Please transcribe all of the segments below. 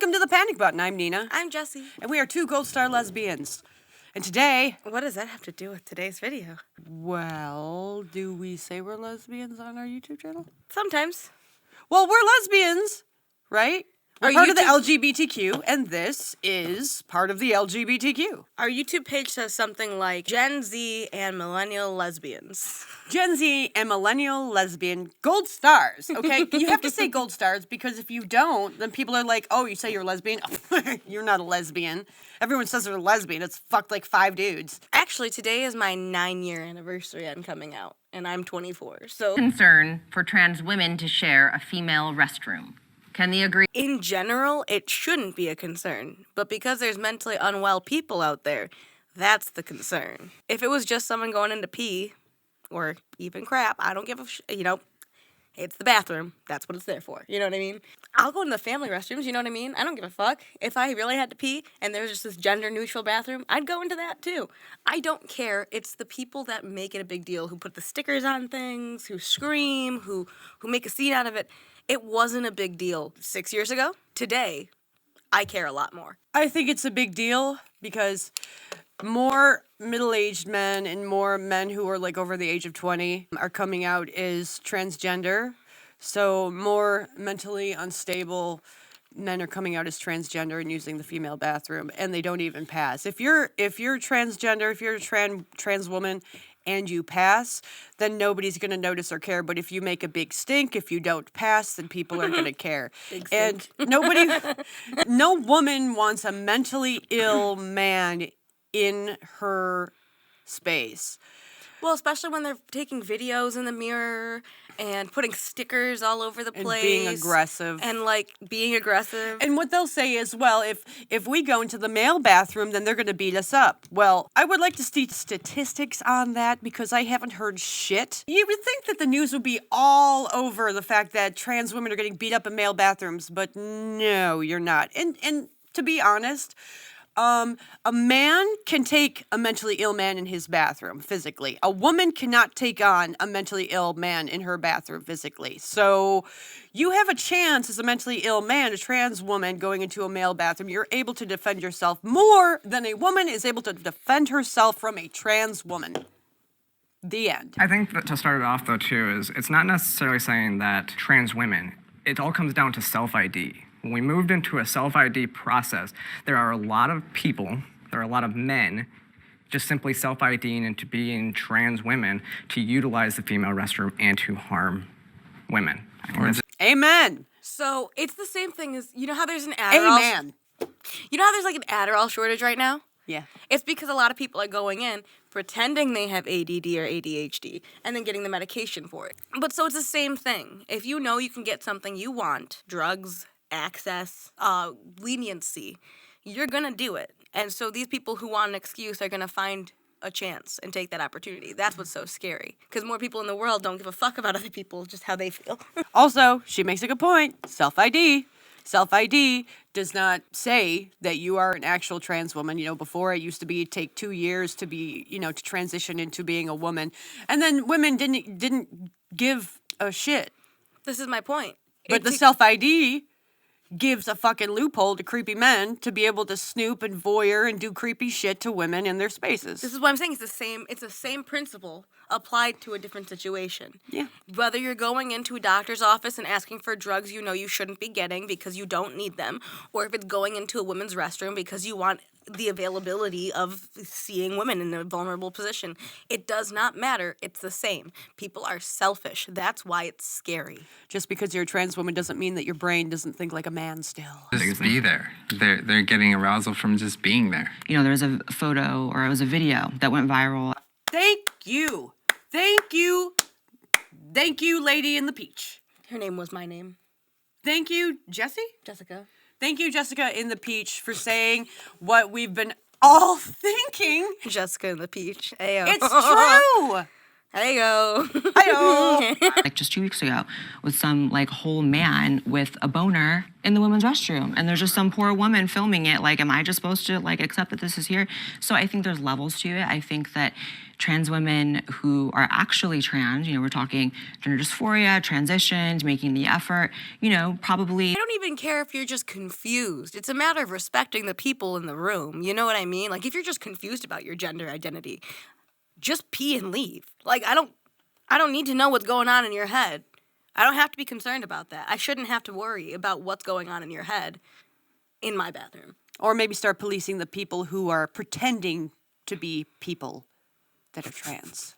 Welcome to the Panic Button. I'm Nina. I'm Jessie. And we are two Gold Star lesbians. And today... What does that have to do with today's video? Well, do we say we're lesbians on our YouTube channel? Sometimes. Well, we're lesbians, right? We're Our part of the YouTube- LGBTQ, and this is part of the LGBTQ. Our YouTube page says something like Gen Z and Millennial Lesbians. Gen Z and Millennial Lesbian Gold Stars, okay? You have to say Gold Stars because if you don't, then people are like, oh, you say you're a lesbian? You're not a lesbian. Everyone says they're a lesbian. It's fucked like 5 dudes. Actually, today is my 9-year anniversary I'm coming out, and I'm 24, so... Concern for trans women to share a female restroom. Can they agree? In general, it shouldn't be a concern, but because there's mentally unwell people out there, that's the concern. If it was just someone going in to pee, or even crap, I don't give a it's the bathroom. That's what it's there for. You know what I mean? I'll go in the family restrooms, you know what I mean? I don't give a fuck. If I really had to pee and there's just this gender-neutral bathroom, I'd go into that too. I don't care. It's the people that make it a big deal, who put the stickers on things, who scream, who make a scene out of it. It wasn't a big deal 6 years ago. Today, I care a lot more. I think it's a big deal because more middle-aged men and more men who are like over the age of 20 are coming out as transgender. So more mentally unstable men are coming out as transgender and using the female bathroom, and they don't even pass. If you're transgender, if you're a trans woman and you pass, then nobody's going to notice or care. But if you make a big stink, if you don't pass, then people are going to care. And no woman wants a mentally ill man in her space. Well, especially when they're taking videos in the mirror and putting stickers all over the place. And being aggressive. And what they'll say is, well, if we go into the male bathroom, then they're going to beat us up. Well, I would like to see statistics on that because I haven't heard shit. You would think that the news would be all over the fact that trans women are getting beat up in male bathrooms, but no, you're not. And to be honest... a man can take a mentally ill man in his bathroom physically. A woman cannot take on a mentally ill man in her bathroom physically. So you have a chance as a mentally ill man, a trans woman going into a male bathroom. You're able to defend yourself more than a woman is able to defend herself from a trans woman. The end. I think that to start it off, though, too, is it's not necessarily saying that trans women, it all comes down to self-ID. When we moved into a self-ID process, there are a lot of people, there are a lot of men just simply self-IDing and to being trans women to utilize the female restroom and to harm women. Amen. So it's the same thing as, you know how there's an Adderall... Amen. You know how there's like an Adderall shortage right now? Yeah. It's because a lot of people are going in pretending they have ADD or ADHD and then getting the medication for it. But so it's the same thing. If you know you can get something you want, drugs, access, leniency, you're gonna do it. And so these people who want an excuse are gonna find a chance and take that opportunity. That's what's so scary. Because more people in the world don't give a fuck about other people, just how they feel. Also, she makes a good point. Self-ID. Self-ID does not say that you are an actual trans woman. You know, before it used to take 2 years to be, to transition into being a woman. And then women didn't give a shit. This is my point. But the self-ID gives a fucking loophole to creepy men to be able to snoop and voyeur and do creepy shit to women in their spaces. This is what I'm saying. It's the same principle applied to a different situation. Yeah. Whether you're going into a doctor's office and asking for drugs you know you shouldn't be getting because you don't need them, or if it's going into a women's restroom because you want the availability of seeing women in a vulnerable position. It does not matter. It's the same. People are selfish. That's why it's scary. Just because you're a trans woman doesn't mean that your brain doesn't think like a man still. Just be there. They're getting arousal from just being there. You know, there was a photo or it was a video that went viral. Thank you. Thank you. Thank you, Lady in the Peach. Her name was my name. Thank you, Jessie? Jessica. Thank you, Jessica in the Peach, for saying what we've been all thinking. Jessica in the Peach. Ayo. It's true. Hey-o. Like just 2 weeks ago with some like whole man with a boner in the women's restroom. And there's just some poor woman filming it. Like, am I just supposed to like accept that this is here? So I think there's levels to it. I think that trans women who are actually trans, we're talking gender dysphoria, transitions, making the effort, probably. I don't even care if you're just confused. It's a matter of respecting the people in the room. You know what I mean? Like, if you're just confused about your gender identity, just pee and leave. Like, I don't need to know what's going on in your head. I don't have to be concerned about that. I shouldn't have to worry about what's going on in your head in my bathroom. Or maybe start policing the people who are pretending to be people that are trans.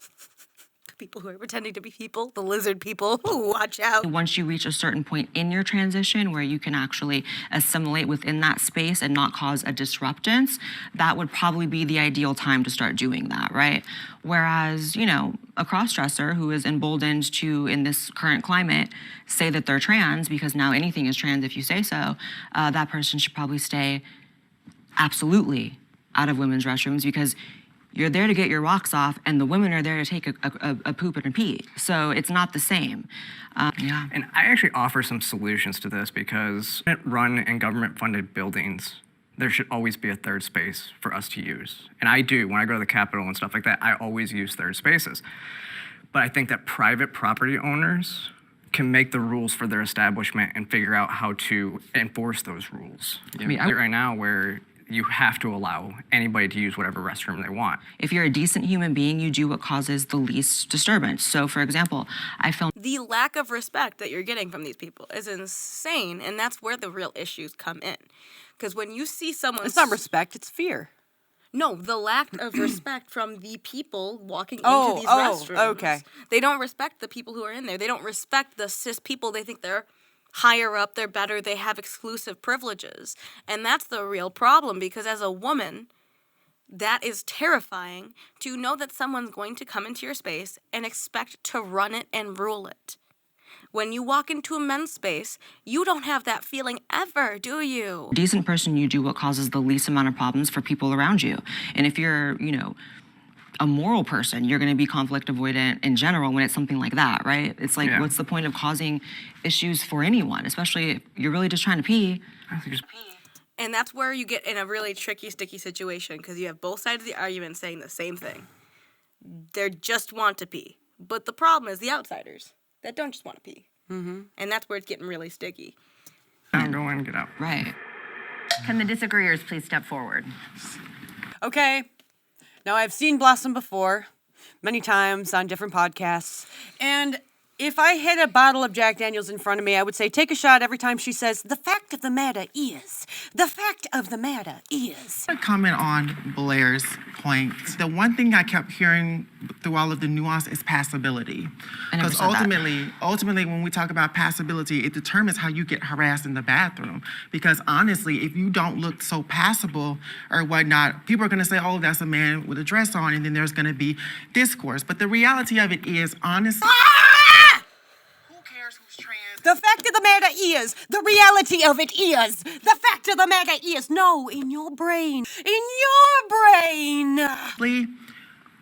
People who are pretending to be people, the lizard people. Ooh, watch out. Once you reach a certain point in your transition where you can actually assimilate within that space and not cause a disruptance, that would probably be the ideal time to start doing that, right? Whereas, a cross-dresser who is emboldened to, in this current climate, say that they're trans because now anything is trans if you say so, that person should probably stay absolutely out of women's restrooms because you're there to get your rocks off, and the women are there to take a poop and a pee. So it's not the same. Yeah. And I actually offer some solutions to this because run in government-funded buildings, there should always be a third space for us to use. And I do. When I go to the Capitol and stuff like that, I always use third spaces. But I think that private property owners can make the rules for their establishment and figure out how to enforce those rules. Right now where you have to allow anybody to use whatever restroom they want. If you're a decent human being, you do what causes the least disturbance. So, for example, I filmed... The lack of respect that you're getting from these people is insane, and that's where the real issues come in. Because when you see someone... It's not respect, it's fear. No, the lack of respect from the people walking into these restrooms. Okay. They don't respect the people who are in there. They don't respect the cis people. They think they're higher up, they're better, they have exclusive privileges. And that's the real problem, because as a woman, that is terrifying to know that someone's going to come into your space and expect to run it and rule it. When you walk into a men's space, you don't have that feeling ever, do you? Decent person, you do what causes the least amount of problems for people around you. And if you're, a moral person, you're going to be conflict avoidant in general when it's something like that, right? It's like, what's the point of causing issues for anyone, especially if you're really just trying to pee? And that's where you get in a really tricky, sticky situation, because you have both sides of the argument saying the same thing. They just want to pee. But the problem is the outsiders that don't just want to pee. Mm-hmm. And that's where it's getting really sticky. Now go in, get out. Right. Can the disagreeers please step forward? Okay. Now, I've seen Blossom before, many times on different podcasts, and if I had a bottle of Jack Daniels in front of me, I would say, take a shot every time she says, the fact of the matter is. The fact of the matter is. I comment on Blair's point. The one thing I kept hearing through all of the nuance is passability. Because ultimately, when we talk about passability, it determines how you get harassed in the bathroom. Because honestly, if you don't look so passable or whatnot, people are going to say, oh, that's a man with a dress on, and then there's going to be discourse. But the reality of it is, honestly... The fact of the matter is, the reality of it is, the fact of the matter is, no, in your brain,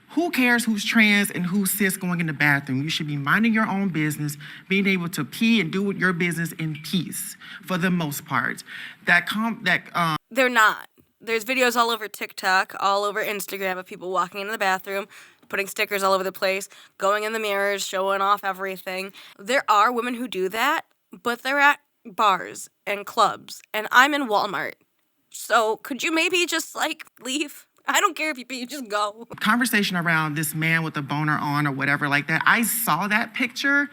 who cares who's trans and who's cis going in the bathroom? You should be minding your own business, being able to pee and do your business in peace, for the most part. They're not. There's videos all over TikTok, all over Instagram of people walking into the bathroom, putting stickers all over the place, going in the mirrors, showing off everything. There are women who do that, but they're at bars and clubs, and I'm in Walmart. So could you maybe just, leave? I don't care if you pee, just go. Conversation around this man with a boner on or whatever like that. I saw that picture,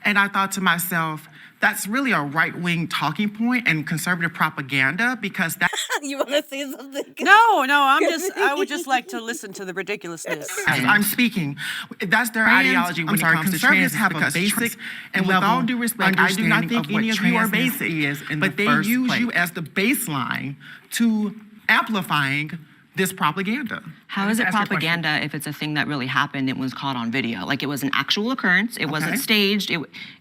and I thought to myself, that's really a right-wing talking point and conservative propaganda, because that... You want to say something? No, I would just like to listen to the ridiculousness. I'm speaking. That's their ideology when it comes to trans. Have a basic, and with all due respect, I do not think any of you are basic, but they use you as the baseline to amplifying this propaganda. How is it propaganda if it's a thing that really happened? It was caught on video. Like, it was an actual occurrence. It wasn't staged.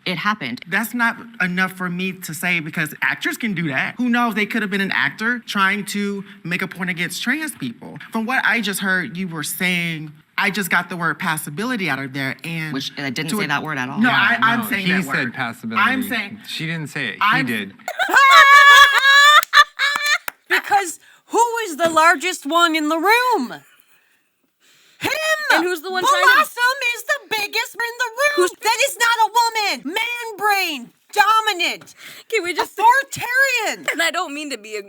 It happened. That's not enough for me to say, because actors can do that. Who knows? They could have been an actor trying to make a point against trans people. From what I just heard, you were saying, I just got the word passability out of there, and Which I didn't say that word at all. No, Yeah, I'm saying he that said word. passability. I'm saying She didn't say it. He I'm- did. Because who is the largest one in the room? Him! And who's the one trying to- Blossom is the biggest in the room. That is not a woman. Man brain. Dominant. Can we just Authoritarian. And I don't mean to be.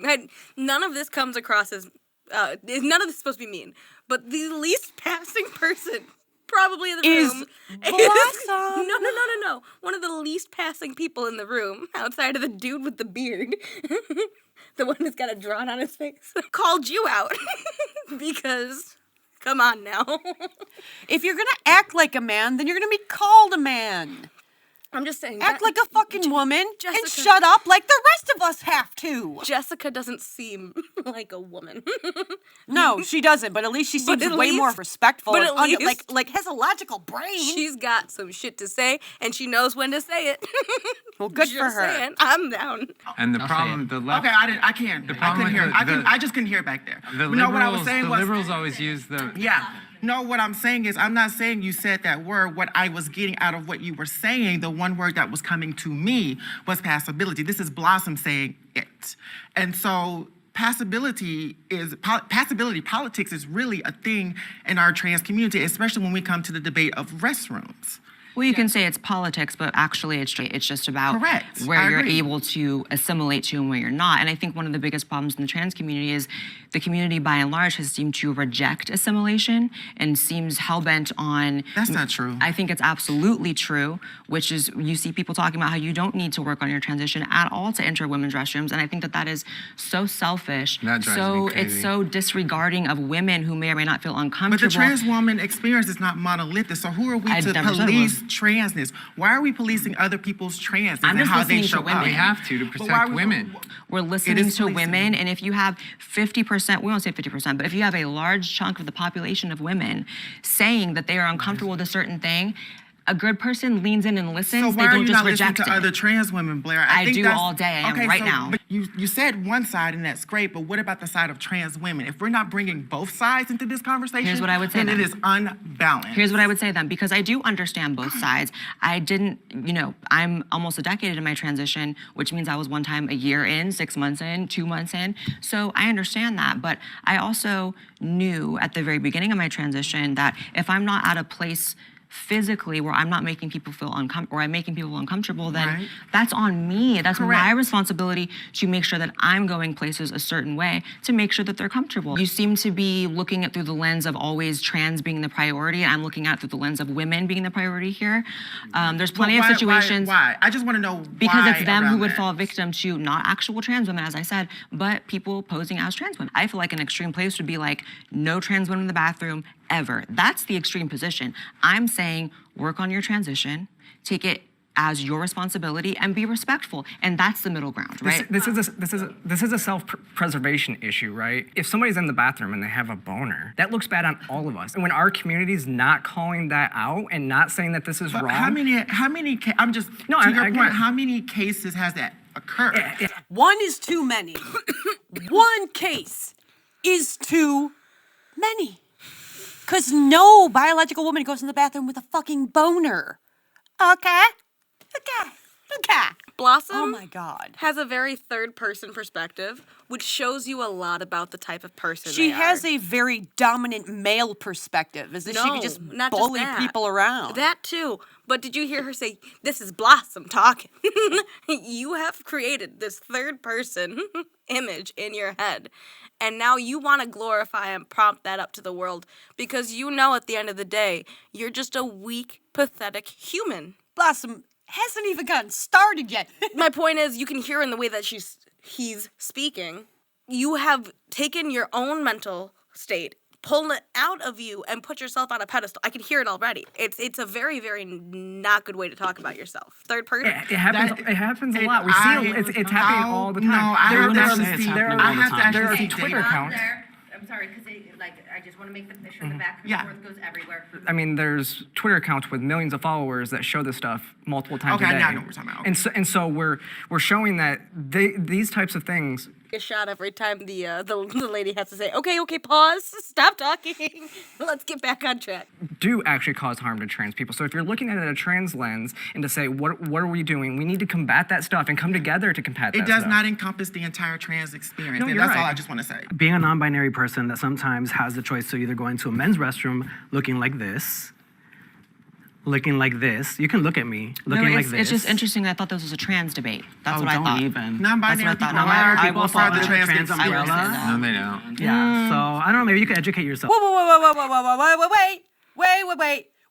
None of this comes across as. None of this is supposed to be mean. But the least passing person, probably in the Is room, Blossom. No. One of the least passing people in the room, outside of the dude with the beard, the one that's got a drawn on his face, called you out because. Come on now. If you're gonna act like a man, then you're gonna be called a man. I'm just saying. Act like a fucking woman and Jessica- shut up like the rest of us have to. Jessica doesn't seem like a woman. No, she doesn't, but at least she seems at way more least- respectful but and at least- like has a logical brain. She's got some shit to say, and she knows when to say it. Well, good Just for her. saying, I'm down. And the I'll say problem, it. the left, okay, I can't. I problem couldn't with hear. the- I just couldn't hear it back there. the You know what I was liberals, saying the was. liberals always use the. Yeah. No, what I'm saying is, I'm not saying you said that word. What I was getting out of what you were saying, the one word that was coming to me was passability. This is Blossom saying it. And so passability politics is really a thing in our trans community, especially when we come to the debate of restrooms. Well, you can say it's politics, but actually it's just about Correct. I where you're agree. able to assimilate to and where you're not. And I think one of the biggest problems in the trans community is the community by and large has seemed to reject assimilation and seems hell-bent on... That's not true. I think it's absolutely true, which is you see people talking about how you don't need to work on your transition at all to enter women's restrooms. And I think that is so selfish. That drives so me crazy. It's so disregarding of women who may or may not feel But uncomfortable. the trans woman experience is not monolithic. So who are we I to never said it police transness? Why are we policing other people's transness I'm and just how they listening to show women. up? We have to But why are protect we- women. We're listening is to policing. women, and if you have 50%, we won't say 50%, but if you have a large chunk of the population of women saying that they are uncomfortable with a certain thing, a good person leans in and listens. So They why are don't you just not listening reject to it. other trans women, Blair? I think do that's- all day. I am right now. But you said one side, and that's great. But what about the side of trans women? If we're not bringing both sides into this conversation, Here's what I would say then then. it is unbalanced. Here's what I would say then, because I do understand both sides. I didn't, I'm almost a decade into my transition, which means I was one time a year in, 6 months in, 2 months in. So I understand that. But I also knew at the very beginning of my transition that if I'm not at a place physically where I'm not making people feel uncomfortable, or I'm making people uncomfortable, then Right. that's on me. That's my Correct. responsibility to make sure that I'm going places a certain way to make sure that they're comfortable. You seem to be looking at through the lens of always trans being the priority. I'm looking at it through the lens of women being the priority here. There's plenty But of situations. Why? I just want to know Because why it's them who around would that. fall victim to not actual trans women, as I said, but people posing as trans women. I feel like an extreme place would be like no trans women in the bathroom ever. That's the extreme position. I'm saying work on your transition, take it as your responsibility, and be respectful. And that's the middle ground, right? This is a self-preservation issue, right? If somebody's in the bathroom and they have a boner, that looks bad on all of us. And when our community's not calling that out and not saying that this is But wrong, I'm just No, to I your get point. it. How many cases has that occurred? One is too many. One case is too many. Because no biological woman goes in the bathroom with a fucking boner. Okay? Blossom Oh my God. has a very third-person perspective, which shows you a lot about the type of person She they has are. a very dominant male perspective, as if she No, could just not just bully that. people around. That too. But did you hear her say, "This is Blossom talking"? You have created this third-person image in your head, and now you want to glorify and prompt that up to the world because you know at the end of the day you're just a weak, pathetic human. Blossom hasn't even gotten started yet. My point is, you can hear in the way that he's speaking, you have taken your own mental state, pulled it out of you, and put yourself on a pedestal. I can hear it already. It's a very, very not good way to talk about yourself. Third person. it happens a lot. We see it's happening all the time. No, I There have are- to there actually are- see. there are- I have to there are actually see Twitter data. accounts. I'm sorry, because I just want to make the sure the back and Yeah. forth goes everywhere. I mean, there's Twitter accounts with millions of followers that show this stuff multiple times Okay, a day. now I know what we're talking about. And so we're showing that these types of things a shot every time the lady has to say, okay, pause, stop talking, let's get back on track. Do actually cause harm to trans people. So if you're looking at it in a trans lens and to say, what are we doing? We need to combat that stuff and come together to combat that It does stuff. not encompass the entire trans experience. No, and you're that's all right. I just want to say. Being a non-binary person that sometimes has the choice to either go into a men's restroom looking like this, looking like this. You can look at me looking like this. It's just interesting. I thought this was a trans debate. That's what I don't thought. even. Non-binary That's what I people thought. are I people will part of the follow the trans umbrella. experience. No, they don't. Yeah. So I don't know. Maybe you could educate yourself.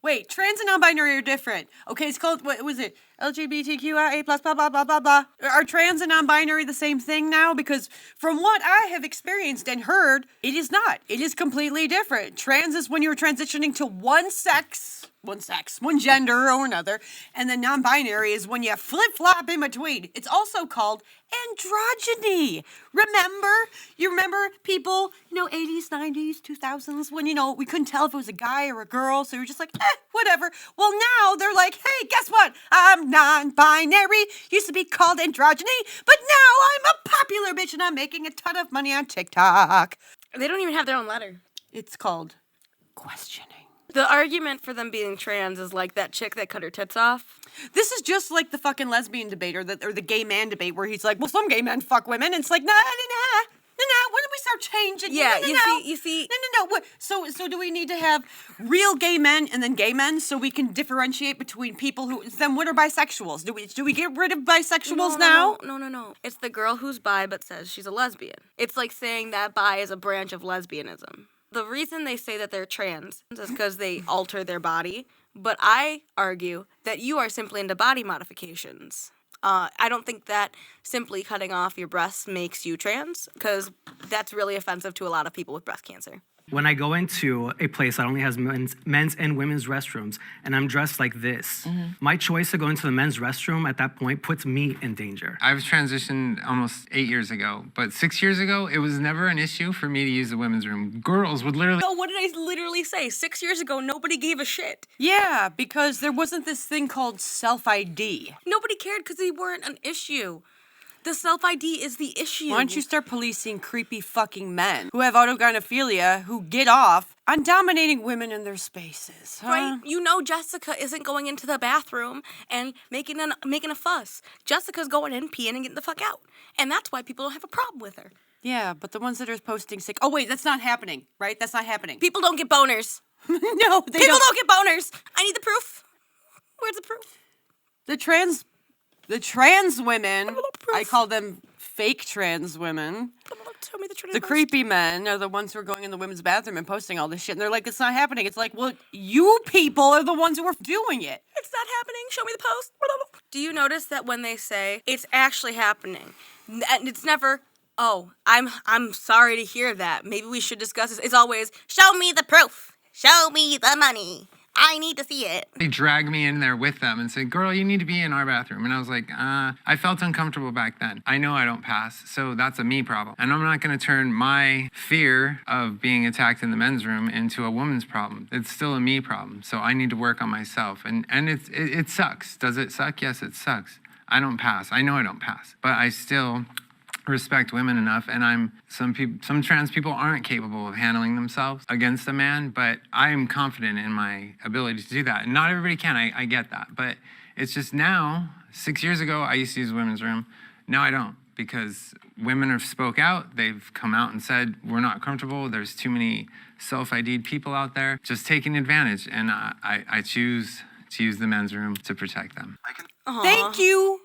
Wait. Trans and non-binary are different. Okay, it's called, what was it? LGBTQ, blah, blah, blah, blah, blah. Are trans and non-binary the same thing now? Because from what I have experienced and heard, it is not. It is completely different. Trans is when you're transitioning to one gender or another, and then non-binary is when you flip-flop in between. It's also called androgyny. You remember people, 80s, 90s, 2000s, when, we couldn't tell if it was a guy or a girl, so you're just like, whatever. Well, now they're like, hey, guess what? I'm non-binary. Used to be called androgyny, but now I'm a popular bitch and I'm making a ton of money on TikTok. They don't even have their own letter. It's called questioning. The argument for them being trans is like that chick that cut her tits off. This is just like the fucking lesbian debate or the gay man debate where he's like, well, some gay men fuck women. And it's like, nah. When did we start changing? Yeah, No. you see. No. What? So do we need to have real gay men and then gay men so we can differentiate between people who? Then what are bisexuals? Do we get rid of bisexuals now? No. It's the girl who's bi but says she's a lesbian. It's like saying that bi is a branch of lesbianism. The reason they say that they're trans is because they alter their body, but I argue that you are simply into body modifications. I don't think that simply cutting off your breasts makes you trans, because that's really offensive to a lot of people with breast cancer. When I go into a place that only has men's and women's restrooms, and I'm dressed like this, my choice to go into the men's restroom at that point puts me in danger. I've transitioned almost 8 years ago, but 6 years ago, it was never an issue for me to use the women's room. Girls would literally... So what did I literally say? 6 years ago, nobody gave a shit. Yeah, because there wasn't this thing called self-ID. Nobody cared because they weren't an issue. The self-ID is the issue. Why don't you start policing creepy fucking men who have autogynephilia who get off on dominating women in their spaces? Huh? Right? Jessica isn't going into the bathroom and making a fuss. Jessica's going in, peeing, and getting the fuck out. And that's why people don't have a problem with her. Yeah, but the ones that are posting sick. Oh, wait, that's not happening, right? That's not happening. People don't get boners. No, they People don't. don't get boners. I need the proof. Where's the proof? The trans women, I call them fake trans women. Tell me the truth. The creepy men are the ones who are going in the women's bathroom and posting all this shit. And they're like, it's not happening. It's like, well, you people are the ones who are doing it. It's not happening. Show me the post. Do you notice that when they say it's actually happening, and it's never, oh, I'm sorry to hear that. Maybe we should discuss this. It's always, show me the proof. Show me the money. I need to see it. They drag me in there with them and say, girl, you need to be in our bathroom. And I was like, I felt uncomfortable back then. I know I don't pass, so that's a me problem. And I'm not gonna turn my fear of being attacked in the men's room into a woman's problem. It's still a me problem, so I need to work on myself. And it sucks. Does it suck? Yes, it sucks. I don't pass. I know I don't pass, but I still respect women enough, and some trans people aren't capable of handling themselves against a man, but I am confident in my ability to do that. And not everybody can, I get that, but it's just now, 6 years ago, I used to use the women's room. Now I don't, because women have spoke out, they've come out and said, we're not comfortable, there's too many self-ID'd people out there, just taking advantage, and I choose to use the men's room to protect them. Thank you.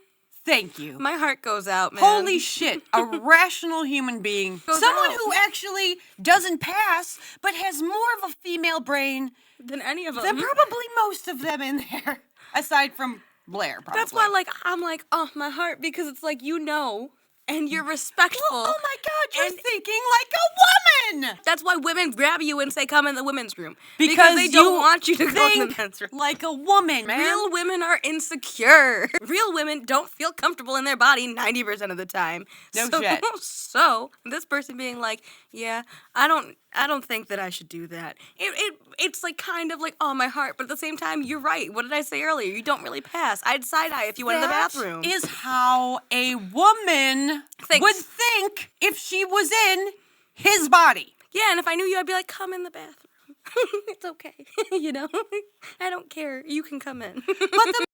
Thank you. My heart goes out, man. Holy shit, a rational human being. Someone who actually doesn't pass, but has more of a female brain than any of them. than probably most of them in there. Aside from Blair, probably. That's why, I'm like, oh, my heart, because it's like, and you're respectful. Well, oh my God, you're thinking like a woman! That's why women grab you and say, come in the women's room. Because they don't you want you to go in the think men's room. like a woman, man. Real women are insecure. Real women don't feel comfortable in their body 90% of the time. No so, shit. So this person being like, yeah, I don't think that I should do that. It's like kind of like, oh, my heart. But at the same time, you're right. What did I say earlier? You don't really pass. I'd side eye if you went in the bathroom. That is how a woman would think if she was in his body. Yeah, and if I knew you, I'd be like, come in the bathroom. It's okay. You know? I don't care. You can come in. But the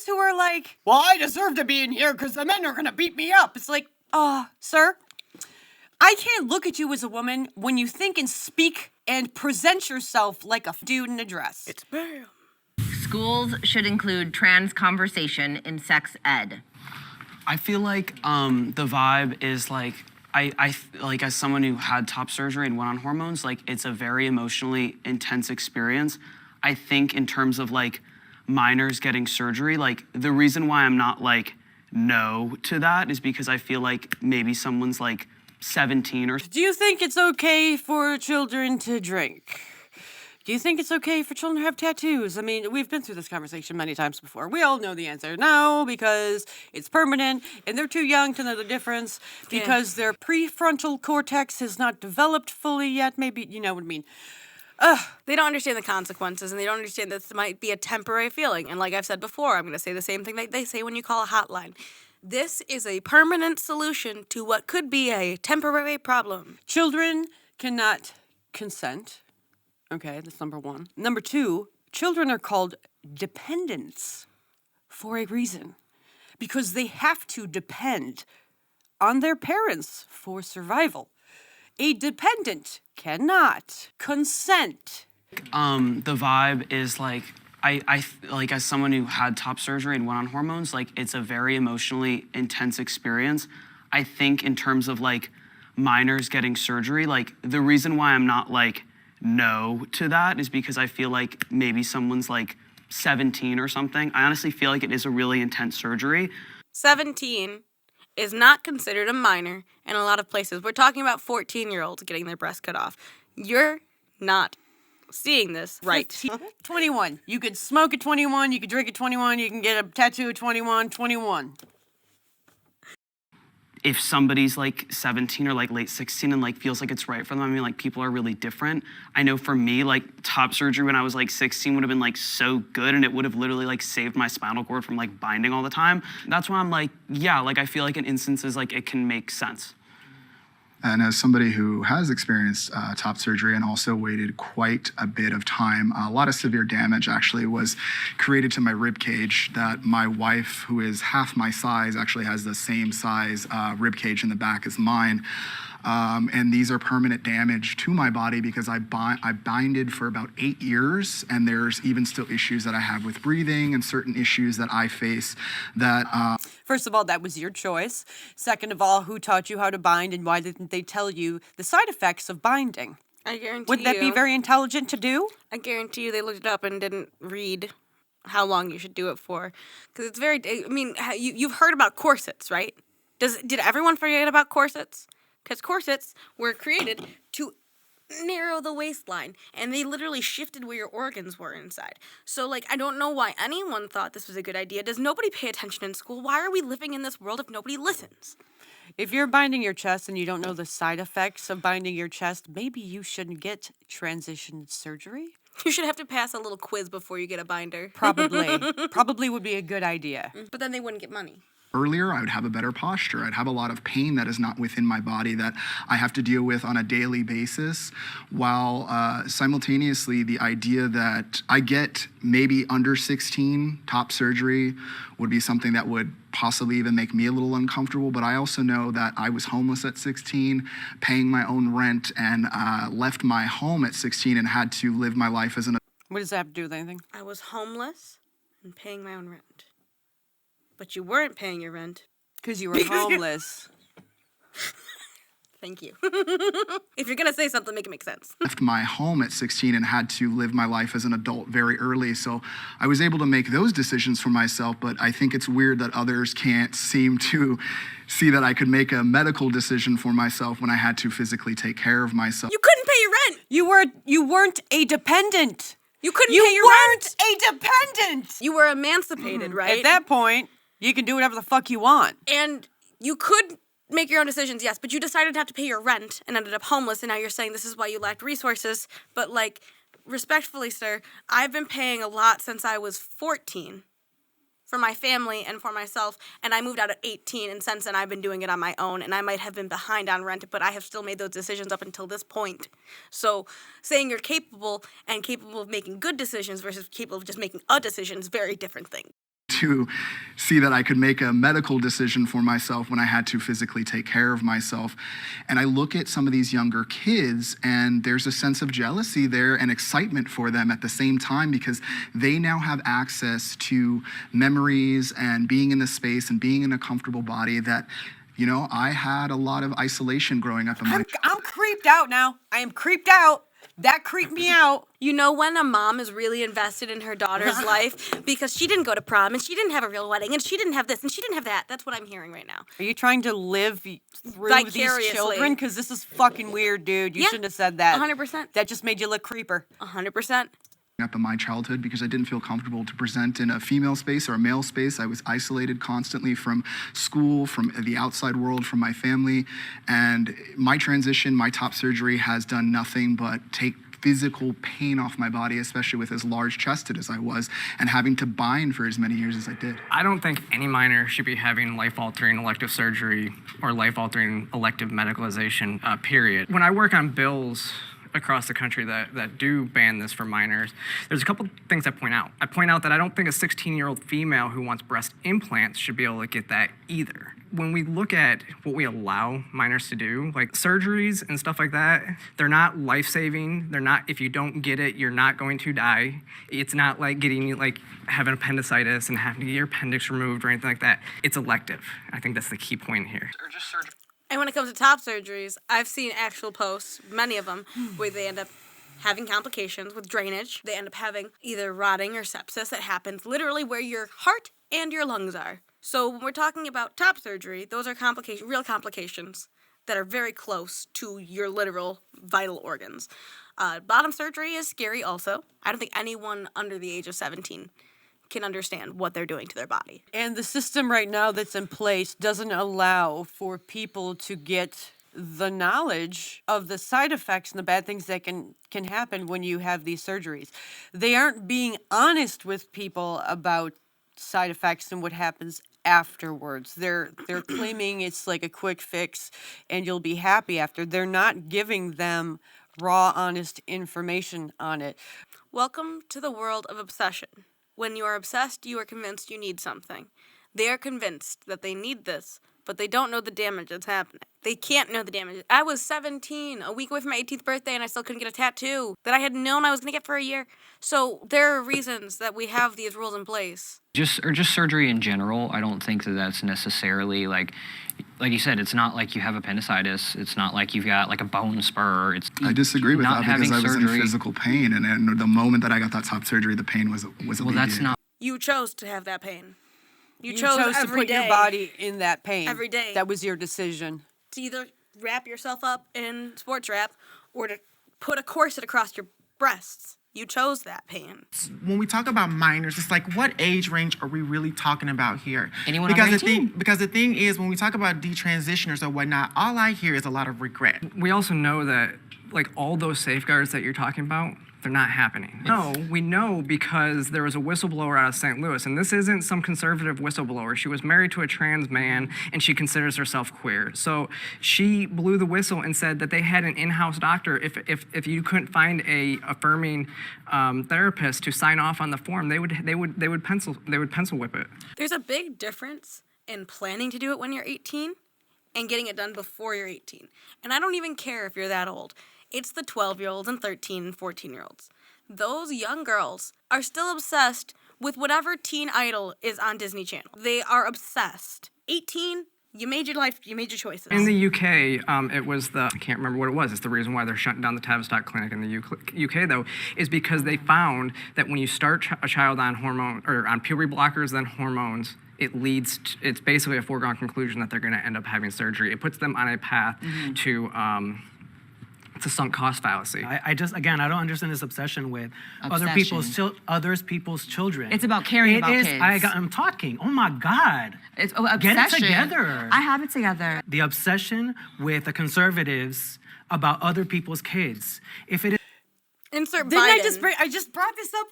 who are like, well, I deserve to be in here because the men are going to beat me up. It's like, sir, I can't look at you as a woman when you think and speak and present yourself like a dude in a dress. It's bam. Schools should include trans conversation in sex ed. I feel like the vibe is like, I like as someone who had top surgery and went on hormones, like it's a very emotionally intense experience. I think in terms of like minors getting surgery, like the reason why I'm not like no to that is because I feel like maybe someone's like 17 or. Do you think it's okay for children to drink? Do you think it's okay for children to have tattoos? I mean, we've been through this conversation many times before. We all know the answer. No, because it's permanent, and they're too young to know the difference, because their prefrontal cortex has not developed fully yet. Maybe, you know what I mean. They don't understand the consequences, and they don't understand that this might be a temporary feeling. And like I've said before, I'm going to say the same thing that they say when you call a hotline. This is a permanent solution to what could be a temporary problem. Children cannot consent. Okay, that's number one. Number two, children are called dependents for a reason, because they have to depend on their parents for survival. A dependent cannot consent. The vibe is like, I like as someone who had top surgery and went on hormones, like it's a very emotionally intense experience. I think in terms of like minors getting surgery, like the reason why I'm not like no to that is because I feel like maybe someone's like 17 or something. I honestly feel like it is a really intense surgery. 17 is not considered a minor in a lot of places. We're talking about 14-year-olds getting their breast cut off. You're not seeing this right. 21. You could smoke at 21, you could drink at 21, you can get a tattoo at 21, 21. If somebody's like 17 or like late 16 and like feels like it's right for them, I mean, like people are really different. I know for me, like top surgery when I was like 16 would have been like so good, and it would have literally like saved my spinal cord from like binding all the time. That's why I'm like, yeah, like I feel like in instances like it can make sense. And as somebody who has experienced top surgery and also waited quite a bit of time, a lot of severe damage actually was created to my rib cage that my wife, who is half my size, actually has the same size rib cage in the back as mine. And these are permanent damage to my body because I binded for about 8 years, and there's even still issues that I have with breathing and certain issues that I face that... First of all, that was your choice. Second of all, who taught you how to bind, and why didn't they tell you the side effects of binding? I guarantee Would that be very intelligent to do? I guarantee you they looked it up and didn't read how long you should do it for. Because it's very... I mean, you've heard about corsets, right? Did everyone forget about corsets? Because corsets were created to narrow the waistline, and they literally shifted where your organs were inside. So, like, I don't know why anyone thought this was a good idea. Does nobody pay attention in school? Why are we living in this world if nobody listens? If you're binding your chest and you don't know the side effects of binding your chest, maybe you shouldn't get transition surgery? You should have to pass a little quiz before you get a binder. Probably. Probably would be a good idea. But then they wouldn't get money. Earlier, I would have a better posture. I'd have a lot of pain that is not within my body that I have to deal with on a daily basis, while simultaneously the idea that I get maybe under 16 top surgery would be something that would possibly even make me a little uncomfortable. But I also know that I was homeless at 16, paying my own rent, and left my home at 16 and had to live my life as an adult. What does that have to do with anything? I was homeless and paying my own rent. But you weren't paying your rent. Because you were homeless. Thank you. If you're gonna say something, make it make sense. Left my home at 16 and had to live my life as an adult very early. So I was able to make those decisions for myself, but I think it's weird that others can't seem to see that I could make a medical decision for myself when I had to physically take care of myself. You couldn't pay your rent. You weren't a dependent. You couldn't pay your rent. You weren't a dependent. You were emancipated, right? At that point, you can do whatever the fuck you want. And you could make your own decisions, yes, but you decided not to pay your rent and ended up homeless, and now you're saying this is why you lacked resources. But, like, respectfully, sir, I've been paying a lot since I was 14 for my family and for myself, and I moved out at 18, and since then I've been doing it on my own, and I might have been behind on rent, but I have still made those decisions up until this point. So saying you're capable and capable of making good decisions versus capable of just making a decision is very different things. To see that I could make a medical decision for myself when I had to physically take care of myself. And I look at some of these younger kids, and there's a sense of jealousy there and excitement for them at the same time, because they now have access to memories and being in the space and being in a comfortable body that, you know, I had a lot of isolation growing up in my... I'm creeped out now. I am creeped out. That creeped me out. You know when a mom is really invested in her daughter's life because she didn't go to prom and she didn't have a real wedding and she didn't have this and she didn't have that. That's what I'm hearing right now. Are you trying to live through Vicariously. these children? Because this is fucking weird, dude. You shouldn't have said that. 100%. That just made you look creeper. 100%. Up in my childhood because I didn't feel comfortable to present in a female space or a male space. I was isolated constantly from school, from the outside world, from my family. And my transition, my top surgery has done nothing but take physical pain off my body, especially with as large chested as I was and having to bind for as many years as I did. I don't think any minor should be having life-altering elective surgery or life-altering elective medicalization, period. When I work on bills across the country that do ban this for minors, there's a couple things I point out. I point out that I don't think a 16-year-old female who wants breast implants should be able to get that either. When we look at what we allow minors to do, like surgeries and stuff like that, they're not life-saving. They're not, if you don't get it, you're not going to die. It's not like having appendicitis and having to get your appendix removed or anything like that. It's elective. I think that's the key point here. Or just surgery. And when it comes to top surgeries, I've seen actual posts, many of them, where they end up having complications with drainage. They end up having either rotting or sepsis that happens literally where your heart and your lungs are. So when we're talking about top surgery, those are real complications that are very close to your literal vital organs. Bottom surgery is scary also. I don't think anyone under the age of 17 can understand what they're doing to their body. And the system right now that's in place doesn't allow for people to get the knowledge of the side effects and the bad things that can happen when you have these surgeries. They aren't being honest with people about side effects and what happens afterwards. They're claiming it's like a quick fix and you'll be happy after. They're not giving them raw, honest information on it. Welcome to the world of obsession. When you are obsessed, you are convinced you need something. They are convinced that they need this, but they don't know the damage that's happening. They can't know the damage. I was 17, a week away from my 18th birthday, and I still couldn't get a tattoo that I had known I was going to get for a year. So there are reasons that we have these rules in place. Just surgery in general, I don't think that that's necessarily like you said, it's not like you have appendicitis. It's not like you've got like a bone spur. I disagree with that because I was in surgery. physical pain, and the moment that I got that top surgery, the pain was alleviated. Well, that's not. You chose to have that pain. You chose to every put your day, body in that pain. every day. That was your decision. To either wrap yourself up in sports wrap or to put a corset across your breasts. You chose that pain. When we talk about minors, it's like, what age range are we really talking about here? Anyone under 18. Because the thing is, when we talk about detransitioners or whatnot, all I hear is a lot of regret. We also know that like all those safeguards that you're talking about, they're not happening. No, we know because there was a whistleblower out of St. Louis, and this isn't some conservative whistleblower. She was married to a trans man, and she considers herself queer. So she blew the whistle and said that they had an in-house doctor. If you couldn't find a affirming therapist to sign off on the form, they would pencil whip it. There's a big difference in planning to do it when you're 18 and getting it done before you're 18. And I don't even care if you're that old. It's the 12-year-olds and 13 and 14-year-olds. Those young girls are still obsessed with whatever teen idol is on Disney Channel. They are obsessed. 18, You made your life, you made your choices. In the UK, it was I can't remember what it was. It's the reason why they're shutting down the Tavistock Clinic in the UK, though, is because they found that when you start a child on hormone or on puberty blockers, then hormones, it's basically a foregone conclusion that they're going to end up having surgery. It puts them on a path to it's a sunk cost fallacy. I just, again, I don't understand this obsession with other people's children. It's about caring about kids. I'm talking. Oh my God. It's obsession. Get it together. I have it together. The obsession with the conservatives about other people's kids. If it is Insert Didn't Biden. I just brought this up.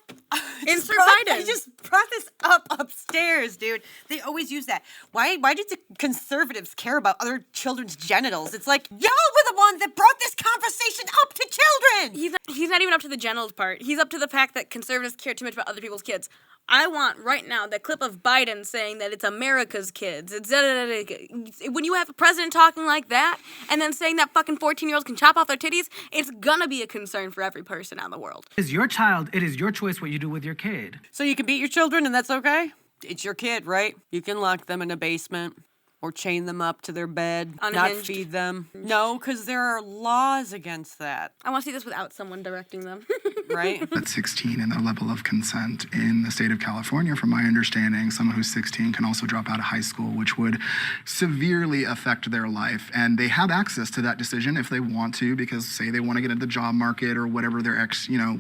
Insert I Biden. just brought this up upstairs, dude. They always use that. Why did the conservatives care about other children's genitals? It's like, y'all were the ones that brought this conversation up to children. He's not even up to the genitals part. He's up to the fact that conservatives care too much about other people's kids. I want right now that clip of Biden saying that it's America's kids. It's when you have a president talking like that and then saying that fucking 14-year-olds can chop off their titties, it's gonna be a concern for every person on the world. It is your child, it is your choice what you do with your kid. So you can beat your children and that's okay? It's your kid, right? You can lock them in a basement or chain them up to their bed, not Unhinged. feed them. No, because there are laws against that, I want to see this without someone directing them. right? At 16 and the level of consent in the state of California, from my understanding, someone who's 16 can also drop out of high school, which would severely affect their life. And they have access to that decision if they want to, because say they want to get into the job market or whatever their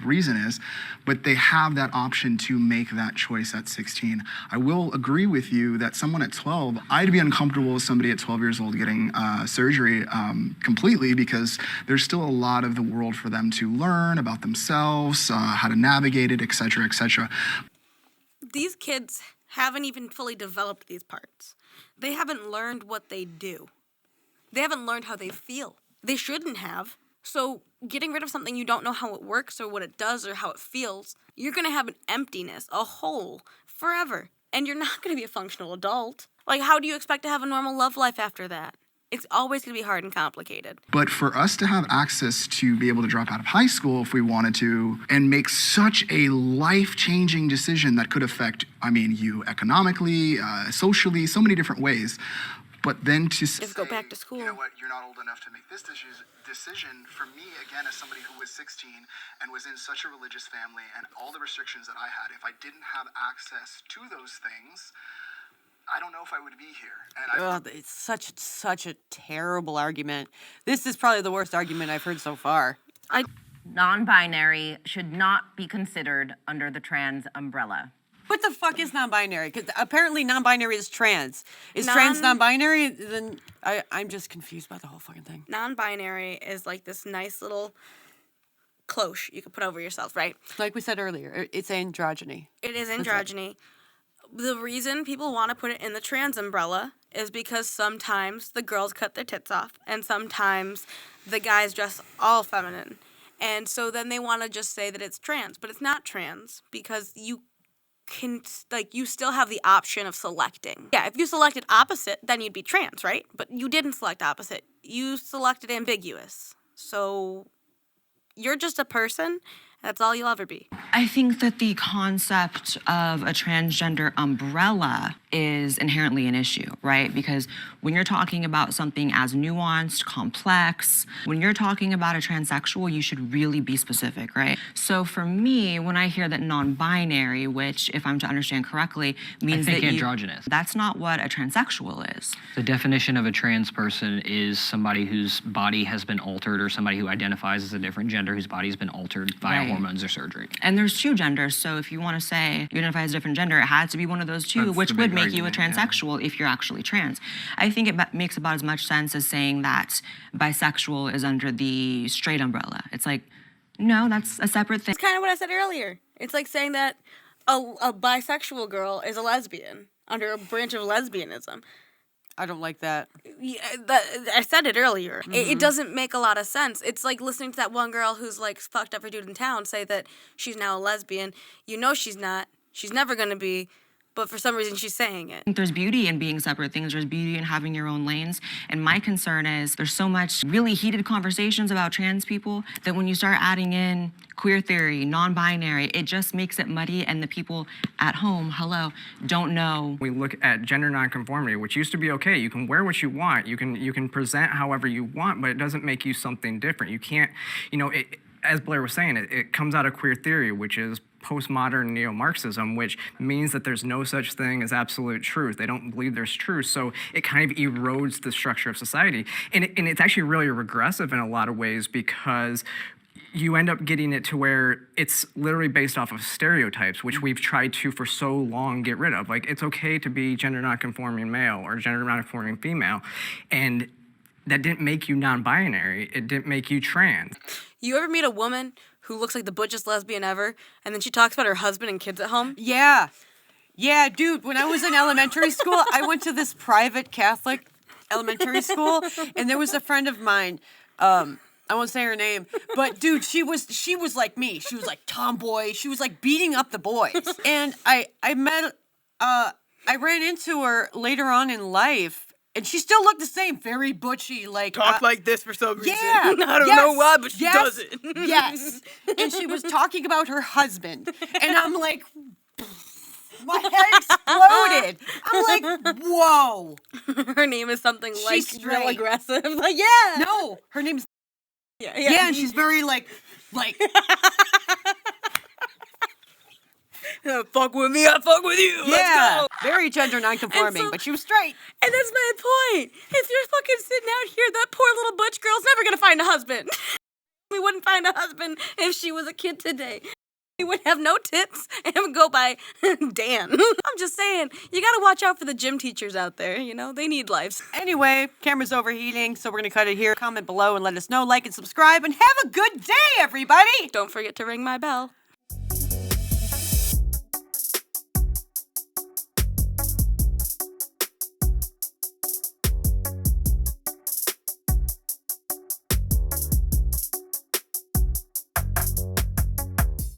reason is, but they have that option to make that choice at 16. I will agree with you that someone at 12, I'd be uncomfortable with somebody at 12 years old getting surgery completely, because there's still a lot of the world for them to learn about themselves, how to navigate it, et cetera, et cetera. These kids haven't even fully developed these parts. They haven't learned what they do. They haven't learned how they feel. They shouldn't have. So getting rid of something you don't know how it works or what it does or how it feels, you're going to have an emptiness, a hole, forever. And you're not going to be a functional adult. Like, how do you expect to have a normal love life after that? It's always going to be hard and complicated. But for us to have access to be able to drop out of high school if we wanted to and make such a life-changing decision that could affect, you economically, socially, so many different ways. But then to Just go back to school. You know what, you're not old enough to make this decision. For me, again, as somebody who was 16 and was in such a religious family and all the restrictions that I had, if I didn't have access to those things, I don't know if I would be here. And It's such a terrible argument. This is probably the worst argument I've heard so far. Non-binary should not be considered under the trans umbrella. What the fuck is non-binary? Because apparently non-binary is trans. Is trans non-binary? Then I'm just confused by the whole fucking thing. Non-binary is like this nice little cloche you can put over yourself, right? Like we said earlier, it's androgyny. It is androgyny. The reason people want to put it in the trans umbrella is because sometimes the girls cut their tits off and sometimes the guys dress all feminine. And so then they want to just say that it's trans, but it's not trans because you still have the option of selecting. Yeah, if you selected opposite, then you'd be trans, right? But you didn't select opposite. You selected ambiguous. So you're just a person. That's all you'll ever be. I think that the concept of a transgender umbrella is inherently an issue, right? Because when you're talking about something as nuanced, complex, when you're talking about a transsexual, you should really be specific, right? So for me, when I hear that non-binary, which if I'm to understand correctly, means I think that androgynous. That's not what a transsexual is. The definition of a trans person is somebody whose body has been altered or somebody who identifies as a different gender whose body has been altered via hormones or surgery. And there's two genders, so if you want to say you identify as a different gender, it has to be one of those two, which would make you a transsexual if you're actually trans. I think it makes about as much sense as saying that bisexual is under the straight umbrella. It's like, no, that's a separate thing. It's kind of what I said earlier. It's like saying that a bisexual girl is a lesbian under a branch of lesbianism. I don't like that. Yeah, I said it earlier. Mm-hmm. It doesn't make a lot of sense. It's like listening to that one girl who's like fucked every dude in town say that she's now a lesbian. You know she's not. She's never going to be. but for some reason she's saying it. I think there's beauty in being separate things. There's beauty in having your own lanes. And my concern is there's so much really heated conversations about trans people that when you start adding in queer theory, non-binary, it just makes it muddy, and the people at home, don't know. We look at gender nonconformity, which used to be okay. You can wear what you want. You can present however you want, but it doesn't make you something different. You can't, as Blair was saying, it comes out of queer theory, which is postmodern neo-Marxism, which means that there's no such thing as absolute truth. They don't believe there's truth, so it kind of erodes the structure of society. And it's actually really regressive in a lot of ways, because you end up getting it to where it's literally based off of stereotypes, which we've tried to for so long get rid of. Like, it's okay to be gender nonconforming male or gender nonconforming female, and that didn't make you non-binary. It didn't make you trans. You ever meet a woman who looks like the butchest lesbian ever, and then she talks about her husband and kids at home? Yeah. Yeah, dude, when I was in elementary school, I went to this private Catholic elementary school, and there was a friend of mine, I won't say her name, but dude, she was like me. She was like tomboy. She was like beating up the boys. And I ran into her later on in life, and she still looked the same, very butchy, like Talk like this for some reason. Yeah, I don't know why, but she does it. Yes. And she was talking about her husband, and I'm like, my head exploded. I'm like, whoa. Her name is something like real straight. aggressive. Like, yeah. No, her name's Yeah, and she's very like fuck with me, I fuck with you. yeah, Let's go. very gender nonconforming, but she was straight. And that's my point. If you're fucking sitting out here, that poor little butch girl's never gonna find a husband. We wouldn't find a husband if she was a kid today. We would have no tits and would go by Dan. I'm just saying, you gotta watch out for the gym teachers out there, they need lives. Anyway, camera's overheating, so we're gonna cut it here. Comment below and let us know, like and subscribe, and have a good day, everybody! Don't forget to ring my bell.